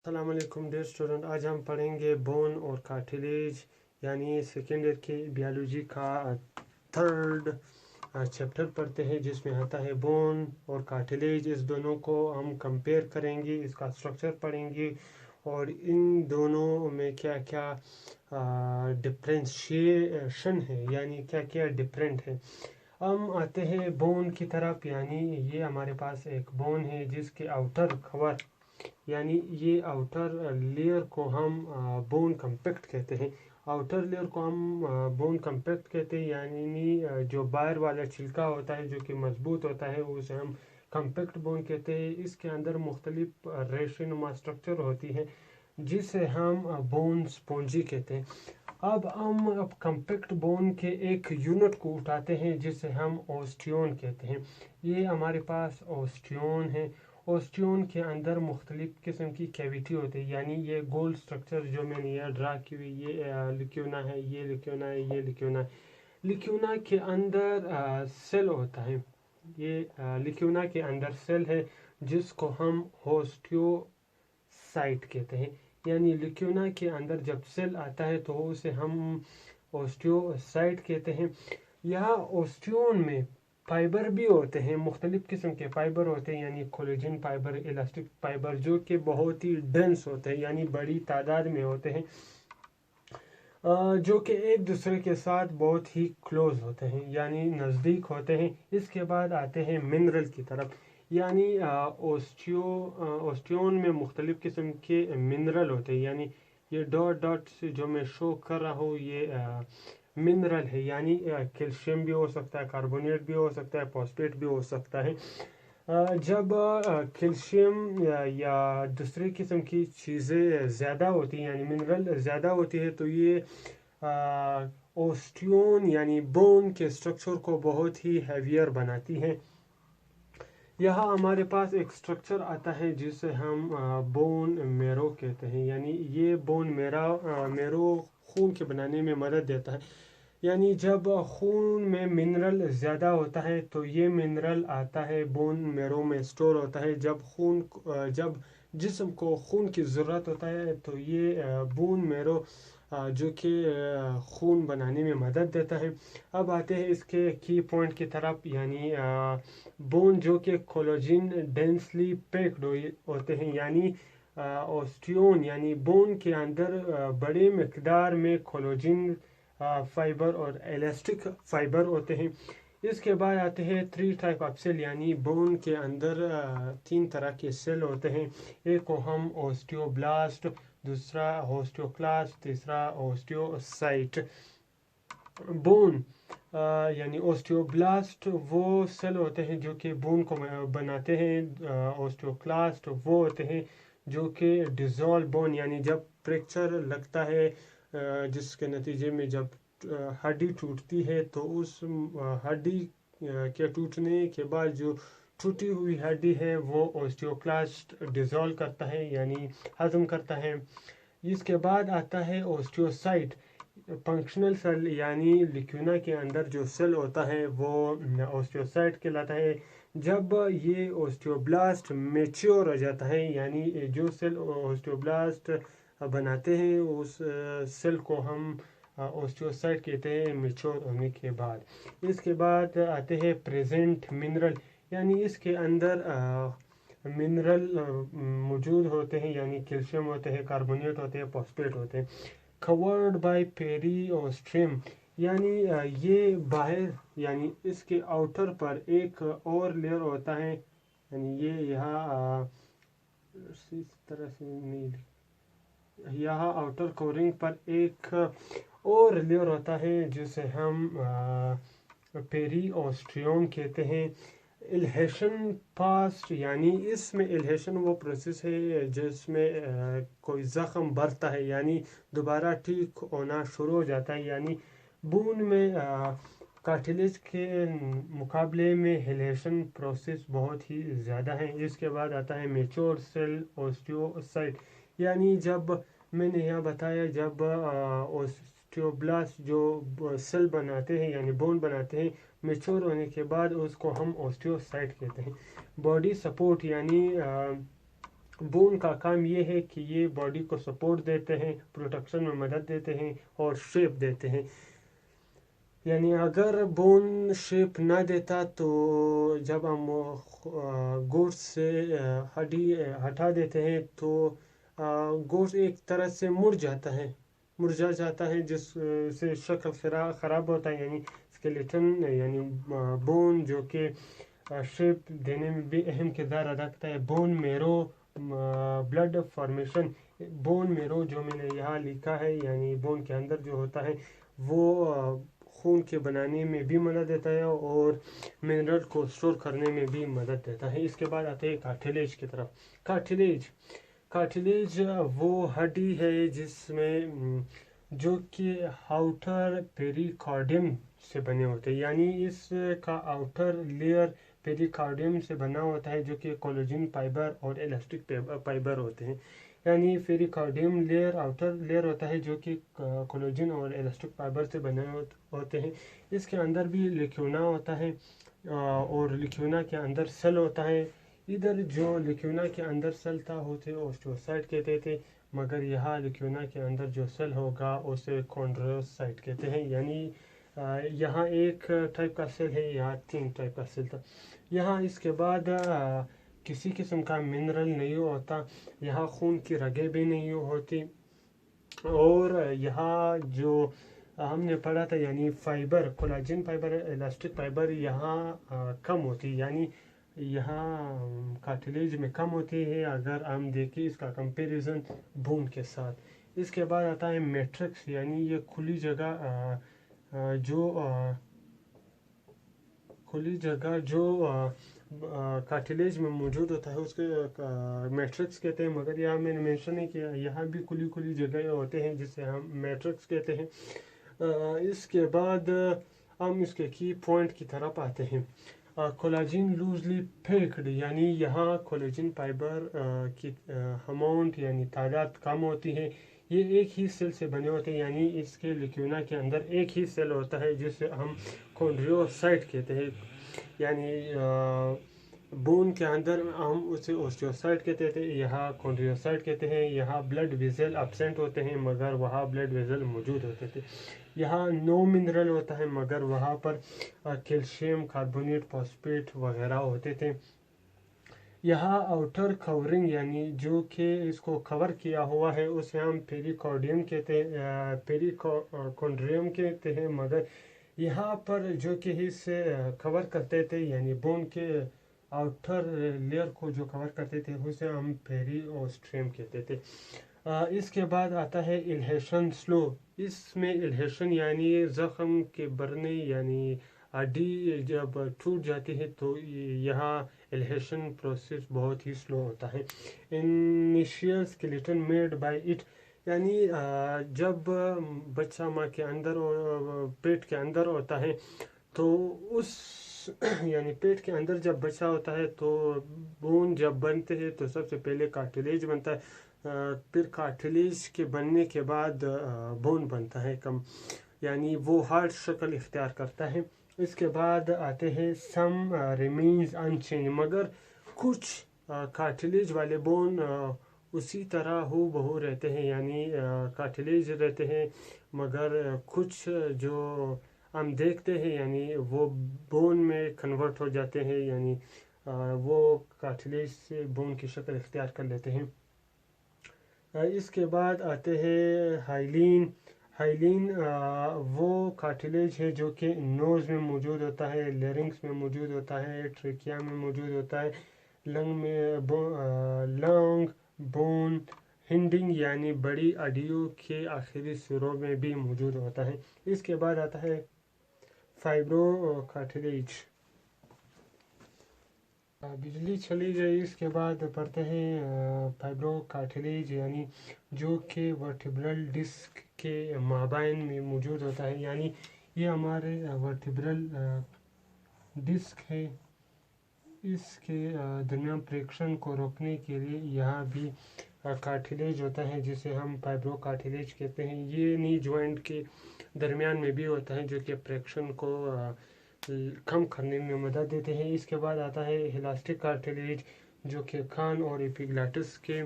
अस्सलाम वालेकुम dear student. आज हम पढ़ेंगे बोन और कार्टिलेज यानी सेकेंड ईयर के बायोलॉजी का थर्ड चैप्टर पढ़ते हैं, जिसमें आता है बोन और कार्टिलेज। इस दोनों को हम कंपेयर करेंगे, इसका स्ट्रक्चर पढ़ेंगे और इन दोनों में क्या क्या डिफ्रेंशिएशन है, यानी क्या क्या डिफरेंट है। हम आते हैं बोन की तरफ। यानी ये हमारे पास एक बोन है जिसके आउटर कवर यानी ये आउटर लेयर को हम बोन कम्पैक्ट कहते हैं। आउटर लेयर को हम बोन कम्पैक्ट कहते हैं, यानी जो बाहर वाला छिलका होता है जो कि मजबूत होता है उसे हम कम्पैक्ट बोन कहते हैं। इसके अंदर मुख्तलिफ रेशेनुमा स्ट्रक्चर होती है जिसे हम बोन स्पॉन्जी कहते हैं। अब कम्पैक्ट बोन के एक यूनिट को उठाते हैं जिसे हम ओस्टियोन कहते हैं। ये हमारे पास ओस्टियोन है। ओस्टियोन के अंदर मुख्तलिफ किस्म की कैविटी होती है, यानी ये गोल स्ट्रक्चर जो मैंने यहाँ ड्रा की हुई, ये लिक्यूना है, ये लिक्यूना है, ये लिक्यूना है। लिक्यूना के अंदर सेल होता है। ये लिक्यूना के अंदर सेल है जिसको हम ओस्टियोसाइट कहते हैं। यानी लिक्यूना के अंदर जब सेल आता है तो उसे हम ओस्टियोसाइट कहते हैं। यहाँ ओस्टियोन में फाइबर भी होते हैं, मुख्तलिफ किस्म के फाइबर होते हैं, यानी कोलेजन फाइबर, इलास्टिक फाइबर, जो कि बहुत ही डेंस होते हैं, यानी बड़ी तादाद में होते हैं, जो कि एक दूसरे के साथ बहुत ही क्लोज होते हैं, यानी नज़दीक होते हैं। इसके बाद आते हैं मिनरल की तरफ। यानी ओस्टियोन में मुख्तलिफ किस्म के मिनरल होते हैं, यानी ये डॉट डॉट से जो मैं शो कर रहा हूँ ये मिनरल है, यानी कैल्शियम भी हो सकता है, कार्बोनेट भी हो सकता है, फॉस्फेट भी हो सकता है। जब कैल्शियम या दूसरे किस्म की चीज़ें ज़्यादा होती हैं, यानी मिनरल ज़्यादा होती है, तो ये ओस्टियोन यानी बोन के स्ट्रक्चर को बहुत ही हैवियर बनाती हैं। यहाँ हमारे पास एक स्ट्रक्चर आता है जिसे हम बोन मेरो कहते हैं। यानी ये बोन मेरो खून के बनाने में मदद देता है। यानी जब खून में मिनरल ज़्यादा होता है तो ये मिनरल आता है बोन मेरो में स्टोर होता है। जब जिस्म को खून की ज़रूरत होता है तो ये बोन मेरो जो कि खून बनाने में मदद देता है। अब आते हैं इसके की पॉइंट की तरफ। यानी बोन जो कि कोलेजन डेंसली पैक्ड होते हैं, यानी ओस्टियोन यानी बोन के अंदर बड़े मिकदार में कोलेजन फाइबर और इलास्टिक फाइबर होते हैं। इसके बाद आते हैं 3 टाइप ऑफ सेल, यानी बोन के अंदर 3 तरह के सेल होते हैं। एक को हम ओस्टियोब्लास्ट, दूसरा ओस्टियोक्लास्ट, तीसरा ओस्टियोसाइट। बोन यानी ओस्टियोब्लास्ट वो सेल होते हैं जो कि बोन को बनाते हैं। ओस्टियोक्लास्ट वो होते हैं जो कि डिज़ोल्व बोन, यानी जब फ्रैक्चर लगता है जिसके नतीजे में जब हड्डी टूटती है तो उस हड्डी के टूटने के बाद जो टूटी हुई हड्डी है वो ओस्टियोक्लास्ट डिज़ोल्व करता है, यानी हज़म करता है। इसके बाद आता है ओस्टियोसाइट, फंक्शनल सेल, यानी लिक्यूना के अंदर जो सेल होता है वो ओस्टियोसाइट कहलाता है। जब ये ओस्टियोब्लास्ट मैच्योर हो जाता है, यानी जो सेल ओस्टियोब्लास्ट बनाते हैं उस सेल को हम ओस्टियोसाइट कहते हैं मैच्योर होने के बाद। इसके बाद आते हैं प्रेजेंट मिनरल, यानी इसके अंदर मिनरल मौजूद होते हैं, यानी कैल्शियम होते हैं, कार्बोनेट होते हैं, फॉस्फेट होते हैं। कवर्ड बाय पेरिओस्ट्रियम, यानी ये बाहर यानी इसके आउटर पर एक और लेयर होता है, यानी ये यहाँ इस तरह से नहीं, यहाँ आउटर कवरिंग पर एक और लेयर होता है जिसे हम पेरिओस्ट्रियम कहते हैं। इल्हेशन पास्ट, यानी इसमें इल्हेशन वो प्रोसेस है जिसमें कोई ज़ख़म बढ़ता है, यानी दोबारा ठीक होना शुरू हो जाता है। यानी बोन में कार्टिलेज के मुकाबले में इल्हेशन प्रोसेस बहुत ही ज़्यादा है। इसके बाद आता है मैच्योर सेल ओस्टियोसाइट, यानी जब मैंने यहाँ बताया जब ओस्टियोब्लास्ट जो सेल बनाते हैं यानी बोन बनाते हैं, मैच्योर होने के बाद उसको हम ओस्टियोसाइट कहते हैं। बॉडी सपोर्ट, यानी बोन का काम ये है कि ये बॉडी को सपोर्ट देते हैं, प्रोटेक्शन में मदद देते हैं और शेप देते हैं। यानी अगर बोन शेप ना देता तो जब हम गोश्त से हड्डी हटा देते हैं तो गोश्त एक तरह से मुरझा जाता है जिससे शक्ल ख़राब होता है। यानी स्केलेटन यानी बोन जो कि शेप देने में भी अहम किरदार अदा करता है। Bone marrow blood formation, bone marrow जो मैंने यहाँ लिखा है यानी बोन के अंदर जो होता है वो खून के बनाने में भी मदद देता है और मिनरल को स्टोर करने में भी मदद देता है। इसके बाद आते हैं कार्टिलेज की तरफ। कार्टिलेज वो हड्डी है जिसमें जो कि आउटर पेरिकार्डियम से बने होते हैं, यानी इसका आउटर लेयर पेरिकार्डियम से बना होता है जो कि कोलेजन फाइबर और इलास्टिक फाइबर होते हैं। यानी पेरिकार्डियम लेयर आउटर लेयर होता है जो कि कोलेजन और इलास्टिक फाइबर से बने होते हैं। इसके अंदर भी लिक्यूना होता है और लिक्यूना के अंदर सेल होता है। इधर जो लिक्यूना के अंदर सेल था उसे ओस्टियोसाइट कहते थे, मगर यहाँ लिक्यूना के अंदर जो सेल होगा उसे कॉन्ड्रोसाइट कहते हैं। यानी यहाँ एक टाइप का सेल है, यहाँ 3 टाइप का सेल था। यहाँ इसके बाद किसी किस्म का मिनरल नहीं होता, यहाँ खून की रगें भी नहीं होती और यहाँ जो हमने पढ़ा था यानी fibre, collagen fibre, elastic fibre यहाँ कम होती, यानी यहाँ कार्टिलेज में कम होती है अगर हम देखें इसका कंपैरिजन बोन के साथ। इसके बाद आता है मैट्रिक्स, यानी ये खुली जगह जो कार्टिलेज में मौजूद होता है उसके मैट्रिक्स कहते हैं, मगर यहाँ मैंने मेंशन नहीं किया, यहाँ भी खुली जगह होते हैं जिसे हम मैट्रिक्स कहते हैं। इसके बाद हम इसके की पॉइंट की तरफ आते हैं। कोलाजिन लूजली पैक्ड, यानी यहाँ कोलेजन फाइबर की अमाउंट यानी तादाद कम होती है। ये एक ही सेल से बने होते हैं, यानी इसके लिक्यूना के अंदर एक ही सेल होता है जिसे हम कॉन्ड्रोसाइट कहते हैं। यानी बोन के अंदर हम उसे ओस्टियोसाइट कहते थे, यहाँ कॉन्ड्रोसाइट कहते हैं। यहाँ ब्लड वेसल एब्सेंट होते हैं मगर वहाँ ब्लड वेसल मौजूद होते थे। यहाँ नो मिनरल होता है मगर वहाँ पर कैल्शियम कार्बोनेट, फॉस्फेट वगैरह होते थे। यहाँ आउटर कवरिंग यानी जो कि इसको कवर किया हुआ है उसे हम पेरिकार्डियम कहते हैं, पेरिकॉन्ड्रियम कहते हैं, मगर यहाँ पर जो कि इसे कवर करते थे यानी बोन के आउटर लेयर को जो कवर करते थे उसे हम पेरिओस्ट्रियम कहते थे। इसके बाद आता है इल्हेशन स्लो। इसमें इल्हेशन यानी ज़ख्म के भरने, यानी हड्डी जब टूट जाती है तो यहाँ इल्हेशन प्रोसेस बहुत ही स्लो होता है। Initial skeleton made by it, यानी जब बच्चा माँ के अंदर और पेट के अंदर होता है तो उस यानी पेट के अंदर जब बच्चा होता है तो बोन जब बनते हैं तो सबसे पहले कार्टिलेज बनता है, फिर कार्टिलेज के बनने के बाद बोन बनता है कम, यानी वो हार्ड शक्ल इख्तियार करता है। इसके बाद आते हैं सम रिमेन्स अनचेंज, मगर कुछ कार्टिलेज वाले बोन उसी तरह हो बहु रहते हैं, यानी कार्टिलेज रहते हैं, मगर कुछ जो हम देखते हैं यानी वो बोन में कन्वर्ट हो जाते हैं, यानी वो कार्टिलेज से बोन की शक्ल इख्तियार कर लेते हैं। इसके बाद आते हैं हाइलिन वो कार्टिलेज है जो कि नोज़ में मौजूद होता है, लेरिंग्स में मौजूद होता है, ट्रेकिया में मौजूद होता है, लंग बोन हिंडिंग यानी बड़ी हड्डियों के आखिरी सिरों में भी मौजूद होता है। इसके बाद आता है फाइब्रो कार्टिलेज। बिजली चली गई, इसके बाद पढ़ते हैं फाइब्रो कार्टिलेज, यानी जो कि वर्टिब्रल डिस्क के माबैन में मौजूद होता है, यानी ये हमारे वर्टिब्रल डिस्क है, इसके दरमियान फ्रिक्शन को रोकने के लिए यहाँ भी कार्टिलेज होता है जिसे हम फाइब्रो कार्टिलेज कहते हैं। ये नी जॉइंट के दरमियान में भी होता है जो कि फ्रिक्शन को कम करने में मदद देते हैं। इसके बाद आता है इलास्टिक कार्टिलेज जो कि कान और एपिग्लॉटिस के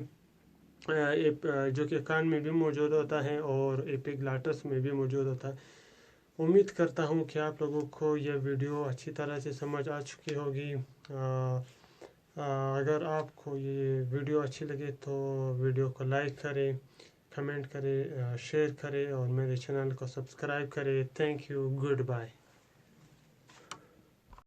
जो कि कान में भी मौजूद होता है और एपिग्लॉटिस में भी मौजूद होता है। उम्मीद करता हूँ कि आप लोगों को यह वीडियो अच्छी तरह से समझ आ चुकी होगी। अगर आपको ये वीडियो अच्छी लगे तो वीडियो को लाइक करें, कमेंट करें, शेयर करें और मेरे चैनल को सब्सक्राइब करें। Thank you, good bye.